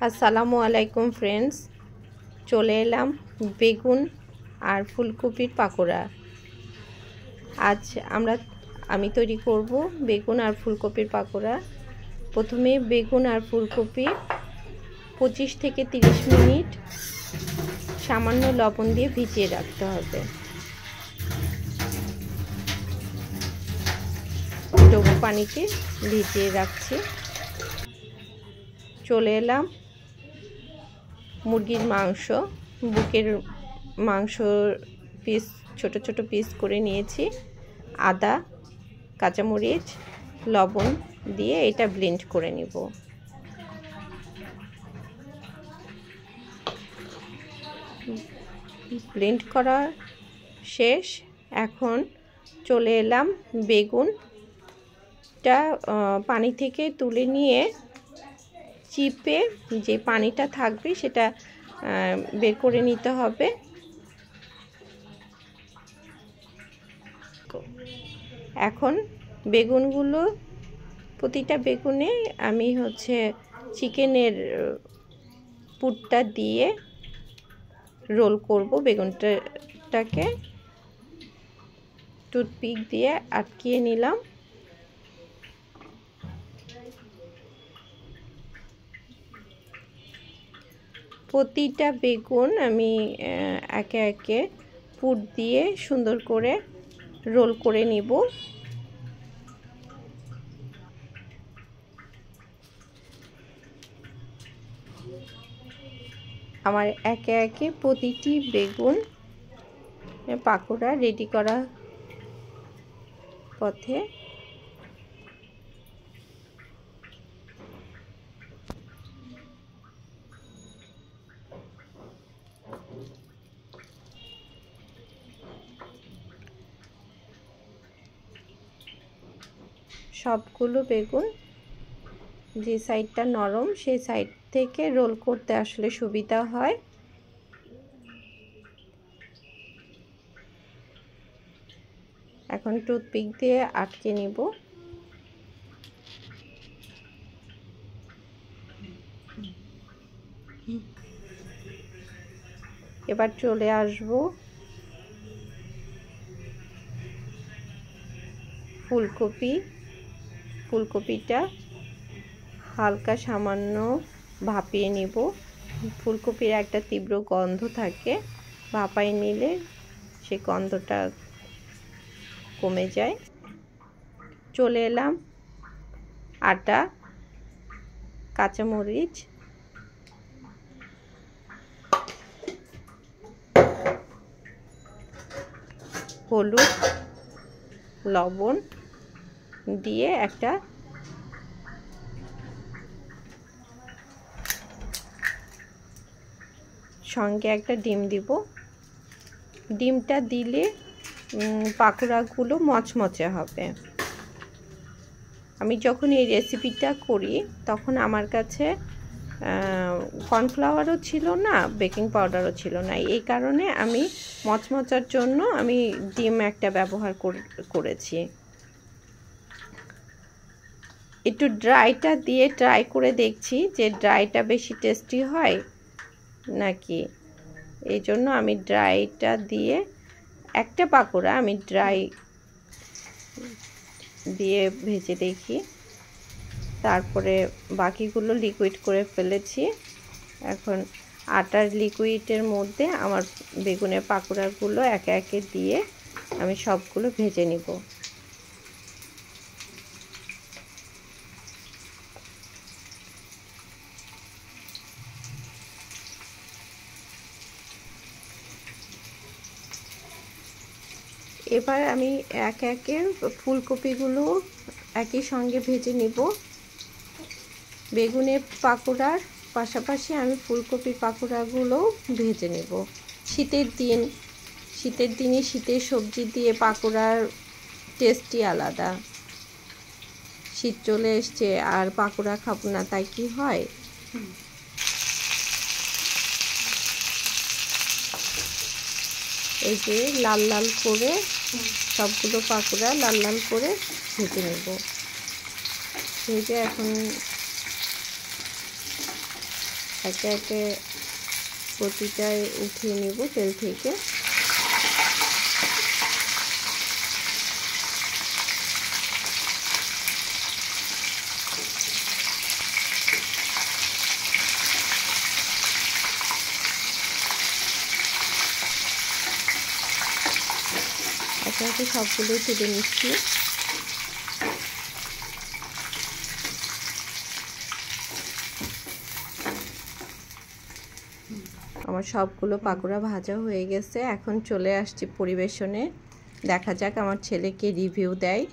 আসসালামু আলাইকুম ফ্রেন্ডস, চলে এলাম বেগুন আর ফুলকপির পাকোড়া। আজ আমি তৈরি করব বেগুন আর ফুলকপির পাকোড়া। প্রথমে বেগুন আর ফুলকপি 25 থেকে 30 মিনিট সামান্য লবণ দিয়ে ভিজিয়ে রাখতে হবে। ডুবো পানিতে ভিজিয়ে রাখছি। চলে এলাম মুরগির মাংস, বুকের মাংস পিস ছোট ছোট পিস করে নিয়েছি। আদা, কাঁচামরিচ, লবণ দিয়ে এটা ব্লেন্ড করে নিব। ব্লেন্ড করা শেষ। এখন চলে এলাম বেগুনটা পানি থেকে তুলে নিয়ে চিপে যে পানিটা থাকবে সেটা বের করে নিতে হবে। এখন বেগুনগুলো প্রতিটা বেগুনে আমি চিকেনের পুরটা দিয়ে রোল করব। বেগুনটাকে টুথপিক দিয়ে আটকিয়ে নিলাম। প্রতিটা বেগুন আমি একে একে পুর দিয়ে সুন্দর করে রোল করে নিব। আমার একে একে প্রতিটি বেগুন পাকোড়া রেডি করা পথে। সবগুলো বেগুন যে সাইডটা নরম সেই সাইড থেকে রোল করতে আসলে সুবিধা হয়। এখন টুথপিক দিয়ে আটকে নিব। এবার চলে আসব ফুলকপিটা হালকা সামান্য ভাপিয়ে নিব। ফুলকপির একটা তীব্র গন্ধ থাকে, ভাপাই নিলে সেই গন্ধটা কমে যায়। চলে এলাম আটা, কাঁচামরিচ, হলুদ, লবণ দিয়ে সঙ্গে একটা ডিম দিব। ডিমটা দিলে পাকোড়াগুলো মচমচে হবে। আমি যখন এই রেসিপিটা করি তখন আমার কাছে কর্নফ্লাওয়ারও ছিল না, বেকিং পাউডারও ছিল না। এই কারণে আমি মচমচার জন্য আমি ডিম একটা ব্যবহার করেছি। একটু ড্রাইটা দিয়ে ট্রাই করে দেখছি যে ড্রাইটা বেশি টেস্টি হয় নাকি। এই জন্য আমি ড্রাইটা দিয়ে একটা পাকোড়া আমি ড্রাই দিয়ে ভেজে দেখি। তারপরে বাকিগুলো লিকুইড করে ফেলেছি। এখন আটার লিকুইডের মধ্যে আমার বেগুনের পাকোড়াগুলো একে একে দিয়ে আমি সবগুলো ভেজে নিব। এবার আমি একে একে ফুলকপিগুলো একই সঙ্গে ভেজে নিব। বেগুনের পাকোড়ার পাশাপাশি আমি ফুলকপির পাকোড়াগুলো ভেজে নেব। শীতের দিনে শীতের সবজি দিয়ে পাকোড়ার টেস্টই আলাদা। শীত চলে এসছে আর পাকোড়া খাবো না তাই কি হয়। এই যে লাল লাল করে সবগুলো পাকোড়া লাল লাল করে ভেজে নেব। ভেজে এখন একে একে প্রতিটাই উঠিয়ে নেব তেল থেকে। একে একে সবগুলোই তুলে নিচ্ছি। আমার সবগুলো পাকোড়া ভাজা হয়ে গেছে। এখন চলে আসছি পরিবেশনে। দেখা যাক আমার ছেলে কি রিভিউ দেয়।